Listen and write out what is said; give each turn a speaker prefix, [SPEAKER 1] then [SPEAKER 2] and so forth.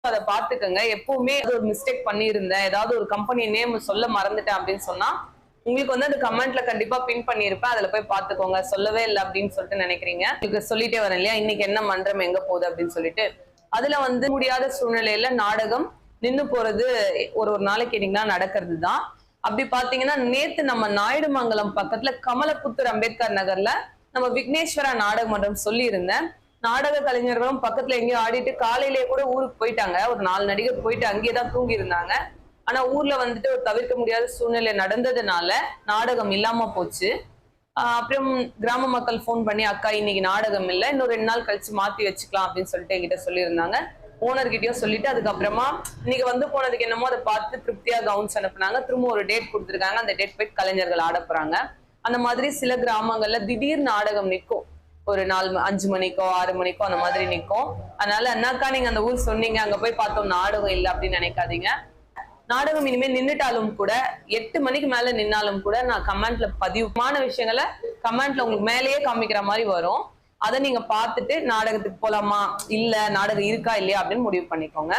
[SPEAKER 1] அத பாத்துக்கங்க. எப்பவுமே ஒரு மிஸ்டேக் பண்ணியிருந்தேன், ஏதாவது ஒரு கம்பெனி நேம் சொல்ல மறந்துட்டேன் அப்படின்னு சொன்னா, உங்களுக்கு வந்து அந்த கமெண்ட்ல கண்டிப்பா பின் பண்ணியிருப்பேன். அதுல போய் பாத்துக்கோங்க. சொல்லவே இல்ல அப்படின்னு சொல்லிட்டு நினைக்கிறீங்க. உங்களுக்கு சொல்லிட்டே வரேன் இல்லையா? இன்னைக்கு என்ன மன்றம் எங்க போகுது அப்படின்னு சொல்லிட்டு. அதுல வந்து முடியாத சூழ்நிலையில நாடகம் நின்னு போறது ஒரு ஒரு நாளைக்கு கேட்டீங்கன்னா நடக்கிறது தான். அப்படி பாத்தீங்கன்னா, நேத்து நம்ம நாயுடுமங்கலம் பக்கத்துல கமலப்புத்தூர் அம்பேத்கர் நகர்ல நம்ம விக்னேஸ்வரா நாடக மன்றம் சொல்லியிருந்தேன். நாடக கலைஞர்களும் பக்கத்துல எங்கேயோ ஆடிட்டு காலையிலேயே கூட ஊருக்கு போயிட்டாங்க. ஒரு 4 நடிகர் போயிட்டு அங்கேயே தான் தூங்கி இருந்தாங்க. ஆனா ஊர்ல வந்துட்டு ஒரு தவிர்க்க முடியாத சூழ்நிலை நடந்ததுனால நாடகம் இல்லாம போச்சு. அப்புறம் கிராம மக்கள் ஃபோன் பண்ணி, "அக்கா இன்னைக்கு நாடகம் இல்ல. இன்னும் 2 நாள் கழிச்சு மாத்தி வச்சுக்கலாம்" அப்படின்னு சொல்லிட்டு என்கிட்ட சொல்லியிருந்தாங்க. ஓனர் கிட்டயும் சொல்லிட்டு அதுக்கப்புறமா இன்னைக்கு வந்து போனதுக்கு என்னமோ அதை பார்த்து திருப்தியா கவுன்ஸ் அனுப்புனாங்க. திரும்ப ஒரு டேட் கொடுத்துருக்காங்க. அந்த டேட் போய் கலைஞர்கள் ஆட போறாங்க. அந்த மாதிரி சில கிராமங்கள்ல திடீர் நாடகம் நிக்கும். ஒரு 5 மணிக்கோ 6 மணிக்கோ அந்த மாதிரி நிக்கும். அதனால அண்ணாக்கா நீங்க அந்த ஊர் சொன்னீங்க, அங்க போய் பார்த்தோம் நாடகம் இல்ல அப்படின்னு நினைக்காதீங்க. நாடகம் இனிமே நின்னுட்டாலும் கூட 8 மணிக்கு மேல நின்னாலும் கூட நான் கமெண்ட்ல பதிவுமான விஷயங்களை கமெண்ட்ல உங்களுக்கு மேலேயே காமிக்கிற மாதிரி வரும். அதை நீங்க பார்த்துட்டு நாடகத்துக்கு போலாமா இல்ல நாடகம் இருக்கா இல்லையா அப்படின்னு முடிவு பண்ணிக்கோங்க.